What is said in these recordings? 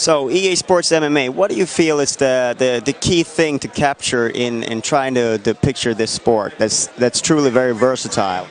So EA Sports MMA, what do you feel is the key thing to capture in trying to picture this sport that's truly very versatile?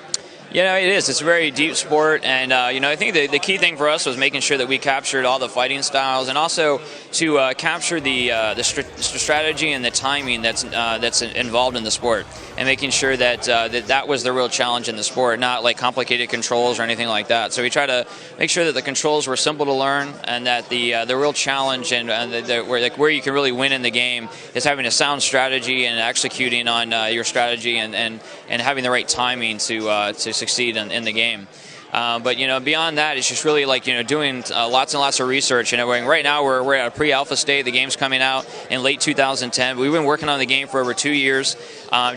Yeah, it is. It's a very deep sport, and I think the key thing for us was making sure that we captured all the fighting styles, and also to capture the strategy and the timing that's involved in the sport, and making sure that that was the real challenge in the sport, not like complicated controls or anything like that. So we try to make sure that the controls were simple to learn, and that the real challenge and where you can really win in the game is having a sound strategy and executing on your strategy and having the right timing to succeed in the game. But beyond that, it's just really like doing lots and lots of research. Right now we're at a pre-alpha state. The game's coming out in late 2010. We've been working on the game for over 2 years,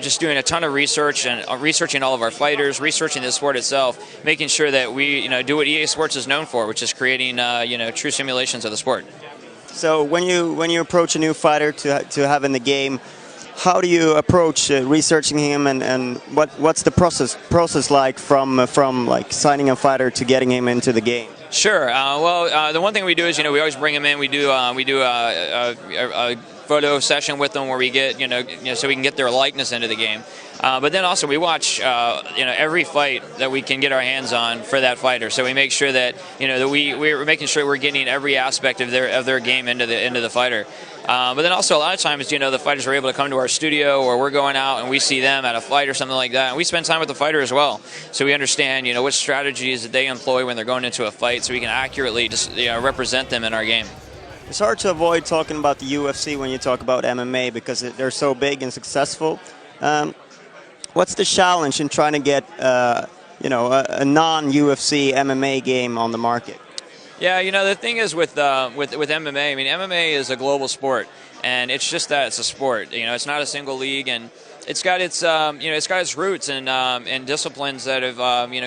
just doing a ton of research and researching all of our fighters, researching the sport itself, making sure that we do what EA Sports is known for, which is creating true simulations of the sport. So when you approach a new fighter to have in the game, how do you approach researching him, and what's the process like from like signing a fighter to getting him into the game? Sure. The one thing we do is we always bring him in. We do a photo session with them where we get so we can get their likeness into the game. But then also we watch every fight that we can get our hands on for that fighter. So we make sure that that we're making sure we're getting every aspect of their game into the fighter. But then also a lot of times the fighters are able to come to our studio, or we're going out and we see them at a fight or something like that, and we spend time with the fighter as well, so we understand what strategies that they employ when they're going into a fight, so we can accurately just represent them in our game. It's hard to avoid talking about the UFC when you talk about MMA because they're so big and successful. What's the challenge in trying to get a non-UFC MMA game on the market? Yeah, the thing is with MMA, I mean, MMA is a global sport, and it's just that it's a sport. It's not a single league, and it's got its it's got its roots in disciplines that have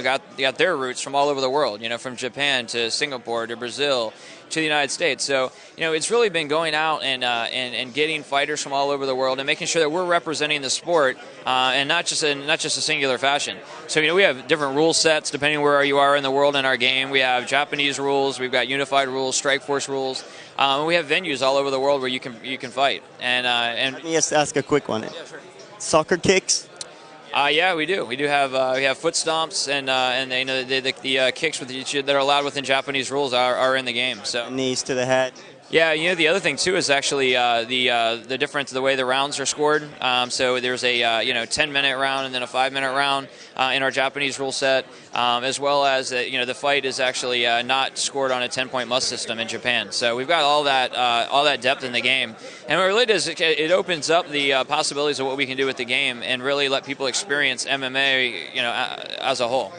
got their roots from all over the world. From Japan to Singapore to Brazil to the United States. So it's really been going out and getting fighters from all over the world and making sure that we're representing the sport and not just a singular fashion. So we have different rule sets depending where you are in the world in our game. We have Japanese rules, we've got unified rules, Strikeforce rules. We have venues all over the world where you can fight. And let me just ask a quick one. Yeah, sure. Soccer kicks? Yeah, we do. We do have we have foot stomps and the kicks that are allowed within Japanese rules are in the game. So knees to the head. Yeah, the other thing too is actually the difference the way the rounds are scored. So there's a 10-minute round and then a 5-minute round in our Japanese rule set, as well as the fight is actually not scored on a 10-point must system in Japan. So we've got all that depth in the game, and what it really does, it opens up the possibilities of what we can do with the game and really let people experience MMA as a whole.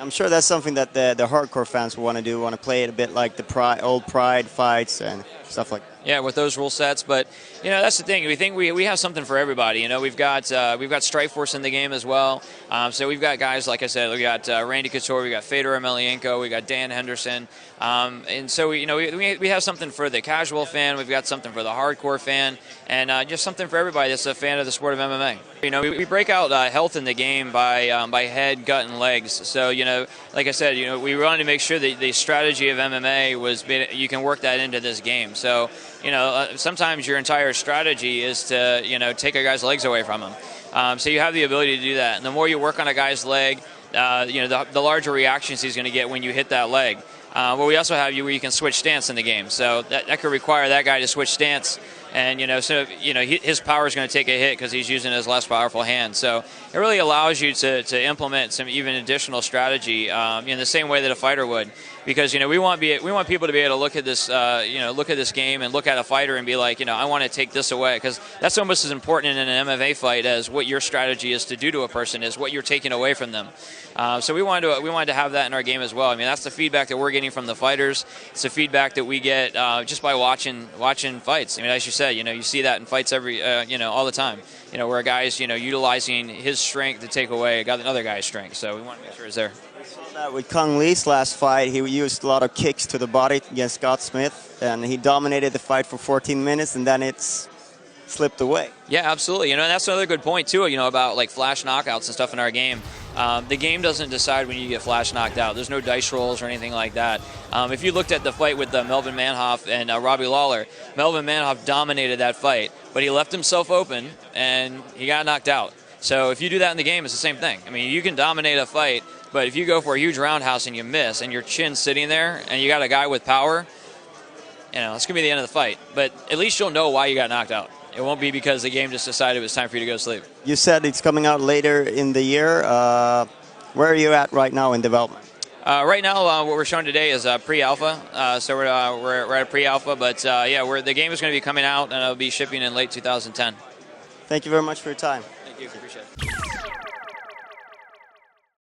I'm sure that's something that the hardcore fans want to do, want to play it a bit like the old Pride fights and stuff like that. Yeah, with those rule sets, but that's the thing. We think we have something for everybody. We've got Strikeforce in the game as well. So we've got guys like I said. We got Randy Couture, we got Fedor Emelianenko, we got Dan Henderson, and so we have something for the casual fan. We've got something for the hardcore fan, and just something for everybody that's a fan of the sport of MMA. We break out health in the game by head, gut, and legs. So like I said, we wanted to make sure that the strategy of MMA was you can work that into this game. So sometimes your entire strategy is to take a guy's legs away from him. So you have the ability to do that, and the more you work on a guy's leg, the larger reactions he's going to get when you hit that leg. But we also have where you can switch stance in the game, so that could require that guy to switch stance, and his power is going to take a hit because he's using his less powerful hand. So it really allows you to implement some even additional strategy in the same way that a fighter would, because we want people to be able to look at this look at this game and look at a fighter and be like, I want to take this away, because that's almost as important in an MMA fight as what your strategy is to do to a person is what you're taking away from them. So we wanted to have that in our game as well. I mean, that's the feedback that we're getting from the fighters. It's the feedback that we get just by watching fights. I mean, as you said, you see that in fights all the time. Where a guy is utilizing his strength to take away another guy's strength. So we want to make sure it's there. We saw that with Kung Lee's last fight. He used a lot of kicks to the body against Scott Smith, and he dominated the fight for 14 minutes, and then it's slipped away. Yeah, absolutely. And that's another good point too. About like flash knockouts and stuff in our game. The game doesn't decide when you get flash knocked out. There's no dice rolls or anything like that. If you looked at the fight with Melvin Manhoff and Robbie Lawler, Melvin Manhoff dominated that fight, but he left himself open and he got knocked out. So if you do that in the game, it's the same thing. I mean, you can dominate a fight, but if you go for a huge roundhouse and you miss and your chin's sitting there and you got a guy with power, it's going to be the end of the fight. But at least you'll know why you got knocked out. It won't be because the game just decided it was time for you to go to sleep. You said it's coming out later in the year. Where are you at right now in development? Right now, what we're showing today is pre-alpha. So we're at pre-alpha, but yeah, the game is going to be coming out and it'll be shipping in late 2010. Thank you very much for your time. Thank you. Appreciate it.